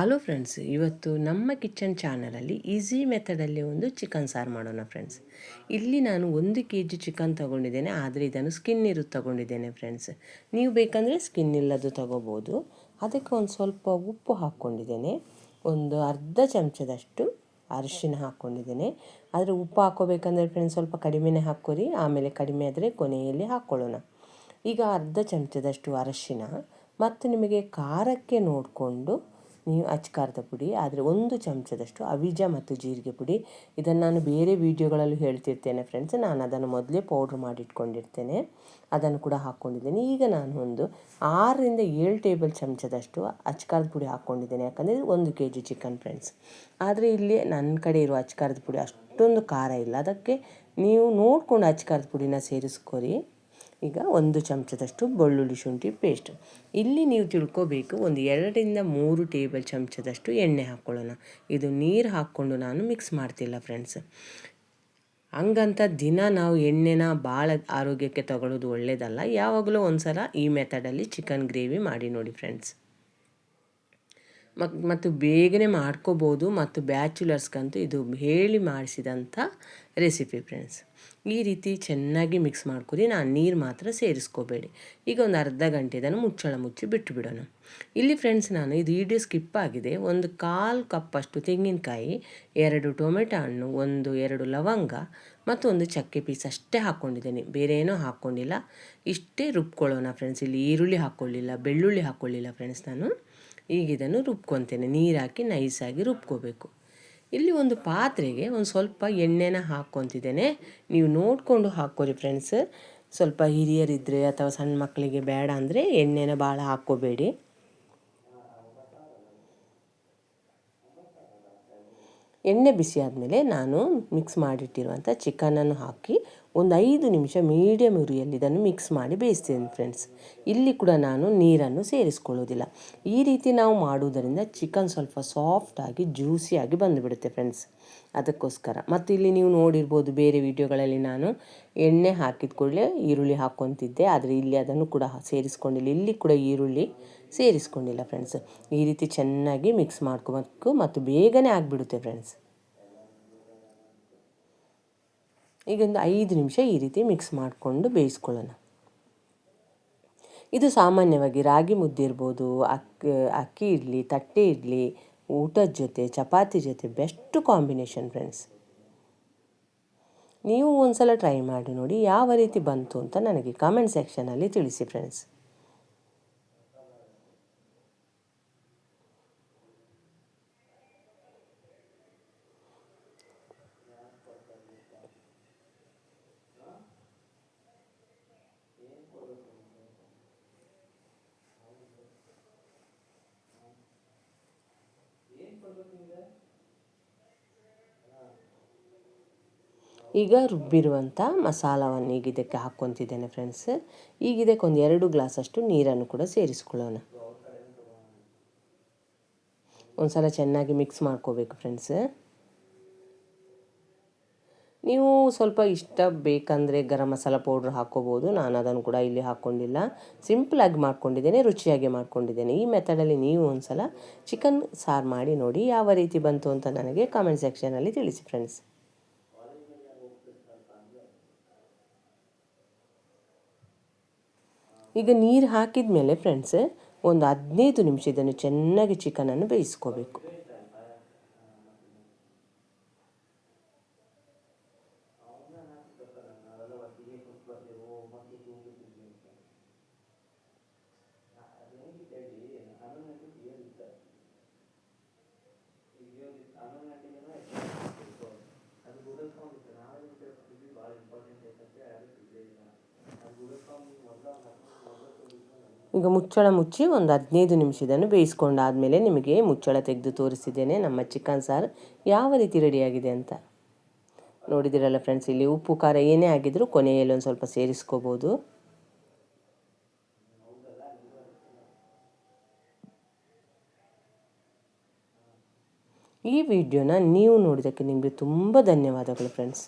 Hello friends, ಇವತ್ತು ನಮ್ಮ kitchen ಚಾನಲಲ್ಲಿ ಈಸಿ ಮೆಥಡಲ್ಲಿ ಒಂದು ಚಿಕನ್ ಸಾರು ಮಾಡೋಣ ಫ್ರೆಂಡ್ಸ್. ಇಲ್ಲಿ ನಾನು 1 kg ಚಿಕನ್ ತೊಗೊಂಡಿದ್ದೇನೆ, ಆದರೆ ಇದನ್ನು ಸ್ಕಿನ್ ಇರೋದು ತೊಗೊಂಡಿದ್ದೇನೆ ಫ್ರೆಂಡ್ಸ್. ನೀವು ಬೇಕಂದರೆ ಸ್ಕಿನ್ ಇಲ್ಲದು ತೊಗೋಬೋದು. ಅದಕ್ಕೆ ಒಂದು ಸ್ವಲ್ಪ ಉಪ್ಪು ಹಾಕ್ಕೊಂಡಿದ್ದೇನೆ, ಒಂದು ಅರ್ಧ ಚಮಚದಷ್ಟು ಅರಿಶಿನ ಹಾಕ್ಕೊಂಡಿದ್ದೇನೆ. ಆದರೆ ಉಪ್ಪು ಹಾಕ್ಕೋಬೇಕಂದ್ರೆ ಫ್ರೆಂಡ್ಸ್ ಸ್ವಲ್ಪ ಕಡಿಮೆನೇ ಹಾಕ್ಕೊರಿ, ಆಮೇಲೆ ಕಡಿಮೆ ಆದರೆ ಕೊನೆಯಲ್ಲಿ ಹಾಕ್ಕೊಳ್ಳೋಣ. ಈಗ ಅರ್ಧ ಚಮಚದಷ್ಟು ಅರಿಶಿನ ಮತ್ತು ನಿಮಗೆ ಖಾರಕ್ಕೆ ನೋಡಿಕೊಂಡು ನೀವು ಖಾರದ ಪುಡಿ, ಆದರೆ 1 ಚಮಚದಷ್ಟು ಅವಿಜ ಮತ್ತು ಜೀರಿಗೆ ಪುಡಿ. ಇದನ್ನು ನಾನು ಬೇರೆ ವೀಡಿಯೋಗಳಲ್ಲೂ ಹೇಳ್ತಿರ್ತೇನೆ ಫ್ರೆಂಡ್ಸ್, ನಾನು ಅದನ್ನು ಮೊದಲೇ ಪೌಡ್ರ್ ಮಾಡಿಟ್ಕೊಂಡಿರ್ತೇನೆ, ಅದನ್ನು ಕೂಡ ಹಾಕ್ಕೊಂಡಿದ್ದೇನೆ. ಈಗ ನಾನು ಒಂದು 6ರಿಂದ 7 ಟೇಬಲ್ ಚಮಚದಷ್ಟು ಖಾರದ ಪುಡಿ ಹಾಕ್ಕೊಂಡಿದ್ದೇನೆ, ಯಾಕಂದರೆ 1 kg ಚಿಕನ್ ಫ್ರೆಂಡ್ಸ್. ಆದರೆ ಇಲ್ಲಿ ನನ್ನ ಕಡೆ ಇರುವ ಖಾರದ ಪುಡಿ ಅಷ್ಟೊಂದು ಖಾರ ಇಲ್ಲ, ಅದಕ್ಕೆ ನೀವು ನೋಡಿಕೊಂಡು ಖಾರದ ಪುಡಿನ ಸೇರಿಸ್ಕೊರಿ. ಈಗ 1 ಚಮಚದಷ್ಟು ಬೆಳ್ಳುಳ್ಳಿ ಶುಂಠಿ ಪೇಸ್ಟ್. ಇಲ್ಲಿ ನೀವು ತಿಳ್ಕೊಬೇಕು, ಒಂದು 2ರಿಂದ 3 ಟೇಬಲ್ ಚಮಚದಷ್ಟು ಎಣ್ಣೆ ಹಾಕ್ಕೊಳ್ಳೋಣ. ಇದು ನೀರು ಹಾಕ್ಕೊಂಡು ನಾನು ಮಿಕ್ಸ್ ಮಾಡ್ತಿಲ್ಲ ಫ್ರೆಂಡ್ಸ್. ಹಂಗಂತ ದಿನ ನಾವು ಎಣ್ಣೆನ ಭಾಳ ಆರೋಗ್ಯಕ್ಕೆ ತಗೊಳ್ಳೋದು ಒಳ್ಳೆಯದಲ್ಲ. ಯಾವಾಗಲೂ ಒಂದು ಸಲ ಈ ಮೆಥಡಲ್ಲಿ ಚಿಕನ್ ಗ್ರೇವಿ ಮಾಡಿ ನೋಡಿ ಫ್ರೆಂಡ್ಸ್. ಮತ್ತು ಬೇಗನೆ ಮಾಡ್ಕೋಬೋದು, ಮತ್ತು ಬ್ಯಾಚುಲರ್ಸ್ಗಂತೂ ಇದು ಹೇಳಿ ಮಾಡಿಸಿದಂಥ ರೆಸಿಪಿ ಫ್ರೆಂಡ್ಸ್. ಈ ರೀತಿ ಚೆನ್ನಾಗಿ ಮಿಕ್ಸ್ ಮಾಡ್ಕೊರಿ, ನಾನು ನೀರು ಮಾತ್ರ ಸೇರಿಸ್ಕೋಬೇಡಿ. ಈಗ ಒಂದು ಅರ್ಧ ಗಂಟೆ ಇದನ್ನು ಮುಚ್ಚಳ ಮುಚ್ಚಿ ಬಿಟ್ಟು ಬಿಡೋಣ. ಇಲ್ಲಿ ಫ್ರೆಂಡ್ಸ್ ನಾನು ಇದು ವಿಡಿಯೋ ಸ್ಕಿಪ್ ಆಗಿದೆ, ಒಂದು 1/4 ಕಪ್ಪಷ್ಟು ತೆಂಗಿನಕಾಯಿ, 2 ಟೊಮೆಟೊ ಹಣ್ಣು, 1-2 ಲವಂಗ ಮತ್ತು 1 ಚಕ್ಕೆ ಪೀಸ್ ಅಷ್ಟೇ ಹಾಕ್ಕೊಂಡಿದ್ದೇನೆ, ಬೇರೆ ಏನೂ ಹಾಕ್ಕೊಂಡಿಲ್ಲ. ಇಷ್ಟೇ ರುಬ್ಕೊಳ್ಳೋಣ ಫ್ರೆಂಡ್ಸ್. ಇಲ್ಲಿ ಈರುಳ್ಳಿ ಹಾಕ್ಕೊಳ್ಳಿಲ್ಲ, ಬೆಳ್ಳುಳ್ಳಿ ಹಾಕ್ಕೊಳ್ಳಿಲ್ಲ ಫ್ರೆಂಡ್ಸ್. ನಾನು ಈಗ ಇದನ್ನು ರುಬ್ಕೊತೇನೆ, ನೀರು ಹಾಕಿ ನೈಸಾಗಿ ರುಬ್ಕೋಬೇಕು. ಇಲ್ಲಿ ಒಂದು ಪಾತ್ರೆಗೆ ಒಂದು ಸ್ವಲ್ಪ ಎಣ್ಣೆನ ಹಾಕ್ಕೊತಿದ್ದೇನೆ, ನೀವು ನೋಡಿಕೊಂಡು ಹಾಕ್ಕೊರಿ ಫ್ರೆಂಡ್ಸ್. ಸ್ವಲ್ಪ ಹಿರಿಯರಿದ್ದರೆ ಅಥವಾ ಸಣ್ಣ ಮಕ್ಕಳಿಗೆ ಬೇಡ ಅಂದರೆ ಎಣ್ಣೆನ ಭಾಳ ಹಾಕ್ಕೋಬೇಡಿ. ಎಣ್ಣೆ ಬಿಸಿ ಆದಮೇಲೆ ನಾನು ಮಿಕ್ಸ್ ಮಾಡಿಟ್ಟಿರುವಂಥ ಚಿಕನನ್ನು ಹಾಕಿ ಒಂದು 5 ನಿಮಿಷ ಮೀಡಿಯಮ್ ಉರಿಯಲ್ಲಿ ಇದನ್ನು ಮಿಕ್ಸ್ ಮಾಡಿ ಬೇಯಿಸ್ತೀನಿ ಫ್ರೆಂಡ್ಸ್. ಇಲ್ಲಿ ಕೂಡ ನಾನು ನೀರನ್ನು ಸೇರಿಸ್ಕೊಳ್ಳೋದಿಲ್ಲ. ಈ ರೀತಿ ನಾವು ಮಾಡುವುದರಿಂದ ಚಿಕನ್ ಸ್ವಲ್ಪ ಸಾಫ್ಟಾಗಿ ಜ್ಯೂಸಿಯಾಗಿ ಬಂದುಬಿಡುತ್ತೆ ಫ್ರೆಂಡ್ಸ್, ಅದಕ್ಕೋಸ್ಕರ. ಮತ್ತು ಇಲ್ಲಿ ನೀವು ನೋಡಿರ್ಬೋದು ಬೇರೆ ವಿಡಿಯೋಗಳಲ್ಲಿ ನಾನು ಎಣ್ಣೆ ಹಾಕಿದ ಕೂಡಲೇ ಈರುಳ್ಳಿ ಹಾಕ್ಕೊತಿದ್ದೆ, ಆದರೆ ಇಲ್ಲಿ ಅದನ್ನು ಕೂಡ ಸೇರಿಸ್ಕೊಂಡಿಲ್ಲ. ಇಲ್ಲಿ ಕೂಡ ಈರುಳ್ಳಿ ಸೇರಿಸ್ಕೊಂಡಿಲ್ಲ ಫ್ರೆಂಡ್ಸ್. ಈ ರೀತಿ ಚೆನ್ನಾಗಿ ಮಿಕ್ಸ್ ಮಾಡ್ಕೋಬೇಕು ಮತ್ತು ಬೇಗನೆ ಆಗಿಬಿಡುತ್ತೆ ಫ್ರೆಂಡ್ಸ್. ಈಗ ಒಂದು 5 ನಿಮಿಷ ಈ ರೀತಿ ಮಿಕ್ಸ್ ಮಾಡಿಕೊಂಡು ಬೇಯಿಸ್ಕೊಳ್ಳೋಣ. ಇದು ಸಾಮಾನ್ಯವಾಗಿ ರಾಗಿ ಮುದ್ದೆ ಇರ್ಬೋದು, ಅಕ್ಕಿ ಇಡ್ಲಿ, ತಟ್ಟೆ ಇಡ್ಲಿ, ಊಟದ ಜೊತೆ, ಚಪಾತಿ ಜೊತೆ ಬೆಸ್ಟ್ ಕಾಂಬಿನೇಷನ್ ಫ್ರೆಂಡ್ಸ್. ನೀವು ಒಂದು ಸಲ ಟ್ರೈ ಮಾಡಿ ನೋಡಿ, ಯಾವ ರೀತಿ ಬಂತು ಅಂತ ನನಗೆ ಕಾಮೆಂಟ್ ಸೆಕ್ಷನಲ್ಲಿ ತಿಳಿಸಿ ಫ್ರೆಂಡ್ಸ್. ಈಗ ರುಬ್ಬಿರುವಂಥ ಮಸಾಲವನ್ನು ಈಗ ಇದಕ್ಕೆ ಹಾಕ್ಕೊತಿದ್ದೇನೆ ಫ್ರೆಂಡ್ಸ್. ಈಗ ಇದಕ್ಕೆ ಒಂದು 2 ಗ್ಲಾಸಷ್ಟು ನೀರನ್ನು ಕೂಡ ಸೇರಿಸ್ಕೊಳ್ಳೋಣ. ಒಂದು ಸಲ ಚೆನ್ನಾಗಿ ಮಿಕ್ಸ್ ಮಾಡ್ಕೋಬೇಕು ಫ್ರೆಂಡ್ಸ್. ನೀವು ಸ್ವಲ್ಪ ಇಷ್ಟ ಬೇಕಂದರೆ ಗರಂ ಮಸಾಲ ಪೌಡ್ರ್ ಹಾಕ್ಕೋಬೋದು, ನಾನು ಅದನ್ನು ಕೂಡ ಇಲ್ಲಿ ಹಾಕ್ಕೊಂಡಿಲ್ಲ. ಸಿಂಪಲಾಗಿ ಮಾಡ್ಕೊಂಡಿದ್ದೇನೆ, ರುಚಿಯಾಗಿ ಮಾಡ್ಕೊಂಡಿದ್ದೇನೆ. ಈ ಮೆಥಡಲ್ಲಿ ನೀವು ಒಂದು ಸಲ ಚಿಕನ್ ಸಾರು ಮಾಡಿ ನೋಡಿ, ಯಾವ ರೀತಿ ಬಂತು ಅಂತ ನನಗೆ ಕಾಮೆಂಟ್ ಸೆಕ್ಷನಲ್ಲಿ ತಿಳಿಸಿ ಫ್ರೆಂಡ್ಸ್. ಈಗ ನೀರು ಹಾಕಿದ ಮೇಲೆ ಫ್ರೆಂಡ್ಸ್ ಒಂದು 15 ನಿಮಿಷ ಇದನ್ನು ಚೆನ್ನಾಗಿ ಚಿಕನನ್ನು ಬೇಯಿಸ್ಕೋಬೇಕು. ಈಗ ಮುಚ್ಚಳ ಮುಚ್ಚಿ ಒಂದು 15 ನಿಮಿಷ ಇದನ್ನು ಬೇಯಿಸ್ಕೊಂಡಾದಮೇಲೆ ನಿಮಗೆ ಮುಚ್ಚಳ ತೆಗೆದು ತೋರಿಸಿದ್ದೇನೆ ನಮ್ಮ ಚಿಕನ್ ಸಾರು ಯಾವ ರೀತಿ ರೆಡಿಯಾಗಿದೆ ಅಂತ. ನೋಡಿದಿರಲ್ಲ ಫ್ರೆಂಡ್ಸ್, ಇಲ್ಲಿ ಉಪ್ಪು ಖಾರ ಏನೇ ಆಗಿದ್ರೂ ಕೊನೆಯಲ್ಲಿ ಒಂದು ಸ್ವಲ್ಪ ಸೇರಿಸ್ಕೋಬೋದು. ಈ ವಿಡಿಯೋನ ನೀವು ನೋಡಿದ್ದಕ್ಕೆ ನಿಮಗೆ ತುಂಬ ಧನ್ಯವಾದಗಳು ಫ್ರೆಂಡ್ಸ್.